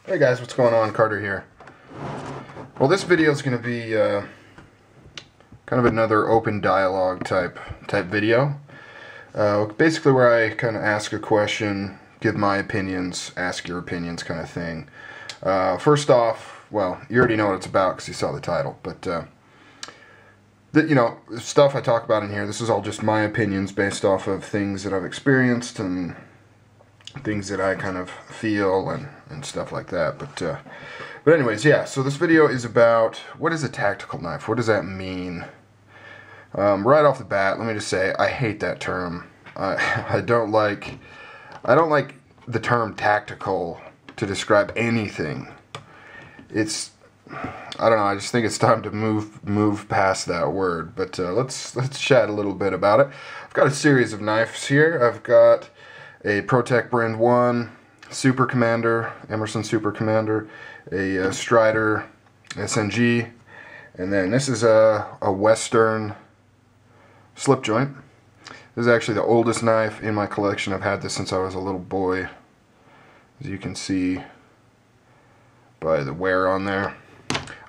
Hey guys, what's going on? Carter here. Well, this video is going to be kind of another open dialogue type video. Basically where I kind of ask a question, give my opinions, ask your opinions kind of thing. First off, well, you already know what it's about because you saw the title, but the stuff I talk about in here, this is all just my opinions based off of things that I've experienced and things that I kind of feel and stuff like that. But anyways, yeah, so this video is about what is a tactical knife? What does that mean? Right off the bat, let me just say I hate that term. I don't like the term tactical to describe anything. I don't know, I just think it's time to move past that word. But let's chat a little bit about it. I've got a series of knives here. I've got a ProTech Brand 1 Super Commander, Emerson Super Commander, a Strider SNG, and then this is a Western slip joint. This is actually the oldest knife in my collection. I've had this since I was a little boy, as you can see by the wear on there.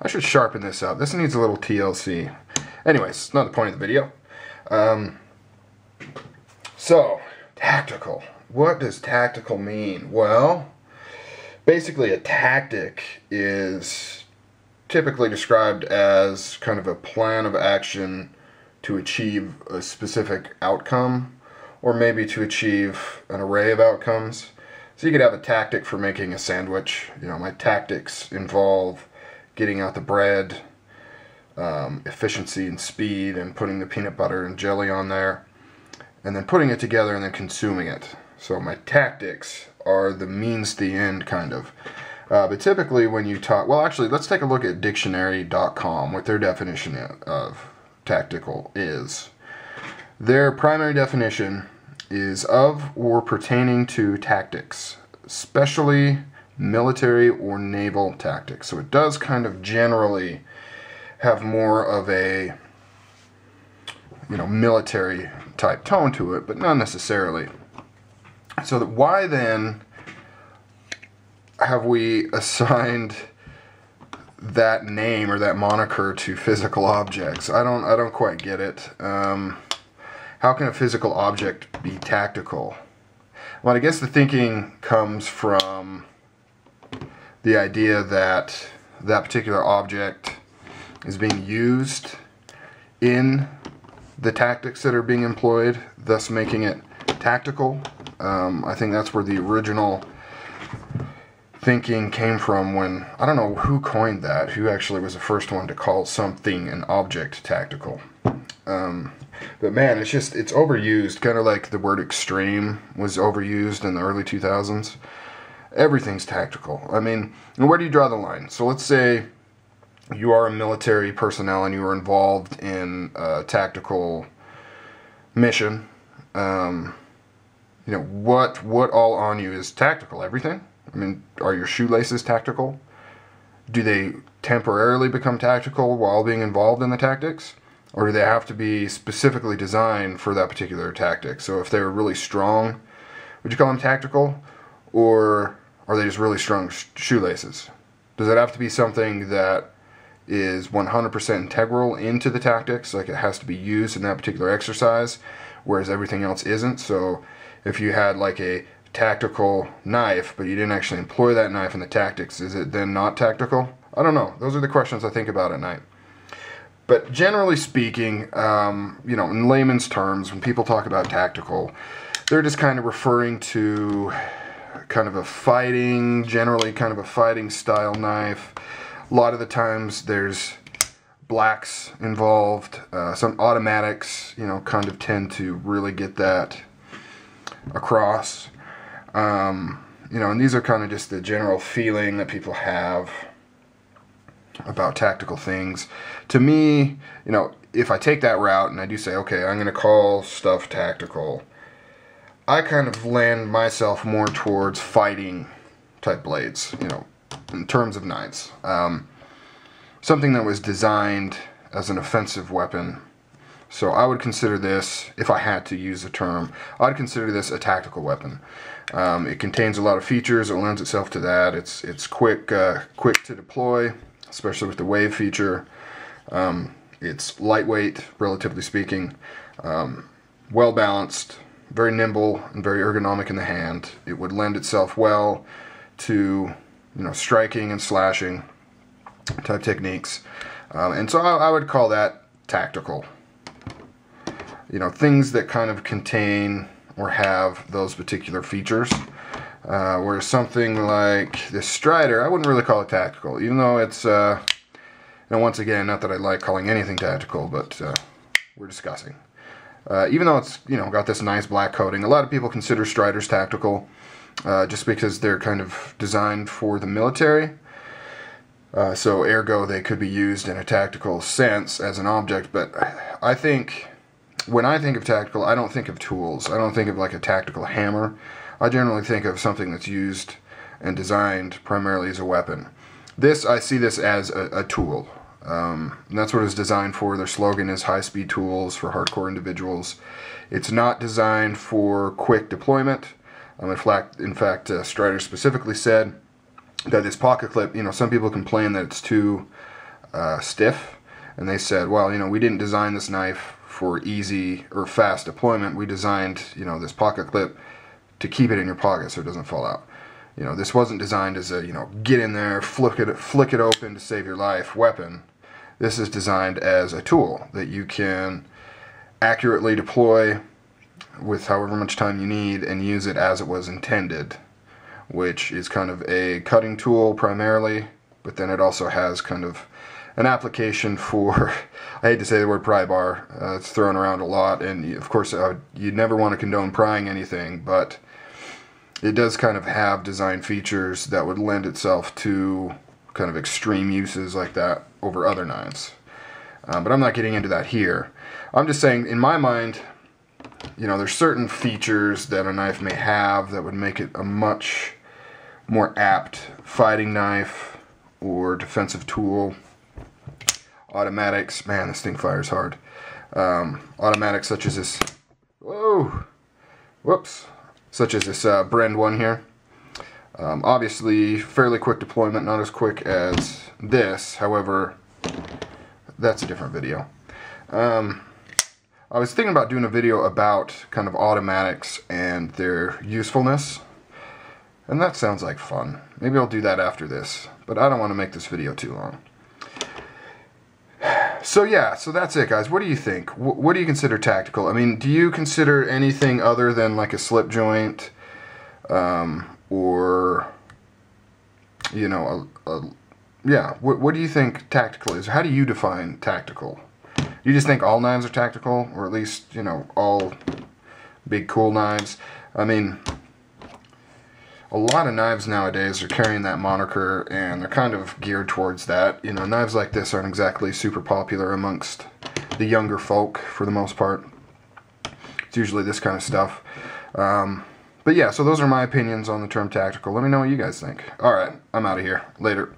I should sharpen this up. This needs a little TLC. Anyways, it's not the point of the video. So, tactical. What does tactical mean? Well, basically a tactic is typically described as kind of a plan of action to achieve a specific outcome, or maybe to achieve an array of outcomes. So you could have a tactic for making a sandwich. My tactics involve getting out the bread, efficiency and speed, and putting the peanut butter and jelly on there, and then putting it together and then consuming it. So my tactics are the means to the end, kind of. But typically when you talk, well, actually, let's take a look at dictionary.com, what their definition of tactical is. Their primary definition is of or pertaining to tactics, especially military or naval tactics. So it does kind of generally have more of a military type tone to it, but not necessarily. So why then have we assigned that name or that moniker to physical objects? I don't quite get it. How can a physical object be tactical? Well, I guess the thinking comes from the idea that that particular object is being used in the tactics that are being employed, thus making it tactical. I think that's where the original thinking came from, when, I don't know who coined that, who actually was the first one to call something, an object, tactical. But man, it's overused, kind of like the word extreme was overused in the early 2000s. Everything's tactical. I mean, where do you draw the line? So let's say you are a military personnel and you are involved in a tactical mission. What all on you is tactical? Everything? I mean, are your shoelaces tactical? Do they temporarily become tactical while being involved in the tactics? Or do they have to be specifically designed for that particular tactic? So if they're really strong, would you call them tactical? Or are they just really strong shoelaces? Does it have to be something that is 100% integral into the tactics, like it has to be used in that particular exercise, whereas everything else isn't? So if you had like a tactical knife, but you didn't actually employ that knife in the tactics, is it then not tactical? I don't know. Those are the questions I think about at night. But generally speaking, in layman's terms, when people talk about tactical, they're just kind of referring to kind of a fighting, generally kind of a fighting style knife. A lot of the times there's blacks involved. Some automatics, kind of tend to really get that across. And these are kind of just the general feeling that people have about tactical things. To me, if I take that route and I do say, okay, I'm going to call stuff tactical, I kind of land myself more towards fighting type blades, in terms of knives. Something that was designed as an offensive weapon So I would consider this, if I had to use the term, I'd consider this a tactical weapon. It contains a lot of features. It lends itself to that. It's quick to deploy, especially with the wave feature. It's lightweight, relatively speaking, well balanced, very nimble, and very ergonomic in the hand. It would lend itself well to, striking and slashing type techniques, and so I would call that tactical. Things that kind of contain or have those particular features. Whereas something like this Strider, I wouldn't really call it tactical, even though it's, once again, not that I like calling anything tactical, but we're discussing. Even though it's, got this nice black coating, a lot of people consider Striders tactical, just because they're kind of designed for the military. So ergo, they could be used in a tactical sense as an object, but I think, when I think of tactical, I don't think of tools. I don't think of like a tactical hammer. I generally think of something that's used and designed primarily as a weapon. I see this as a tool. And that's what it's designed for. Their slogan is high-speed tools for hardcore individuals. It's not designed for quick deployment. In fact, Strider specifically said that this pocket clip, some people complain that it's too stiff, and they said, well, we didn't design this knife for easy or fast deployment. We designed, this pocket clip to keep it in your pocket so it doesn't fall out. This wasn't designed as a, get in there, flick it open to save your life weapon. This is designed as a tool that you can accurately deploy with however much time you need and use it as it was intended, which is kind of a cutting tool primarily, but then it also has kind of an application for, I hate to say the word pry bar, it's thrown around a lot, and of course you'd never want to condone prying anything, but it does kind of have design features that would lend itself to kind of extreme uses like that over other knives. But I'm not getting into that here. I'm just saying, in my mind, there's certain features that a knife may have that would make it a much more apt fighting knife or defensive tool. Automatics, man, this thing fires hard. Automatics such as this, such as this Brand 1 here. Obviously, fairly quick deployment, not as quick as this. However, that's a different video. I was thinking about doing a video about kind of automatics and their usefulness, and that sounds like fun. Maybe I'll do that after this, but I don't want to make this video too long. So yeah, so that's it, guys. What do you think? What do you consider tactical? I mean, do you consider anything other than like a slip joint, or yeah? What do you think tactical is? How do you define tactical? You just think all knives are tactical, or at least all big cool knives? I mean, a lot of knives nowadays are carrying that moniker, and they're kind of geared towards that. Knives like this aren't exactly super popular amongst the younger folk for the most part. It's usually this kind of stuff. But yeah, so those are my opinions on the term tactical. Let me know what you guys think. Alright, I'm out of here. Later.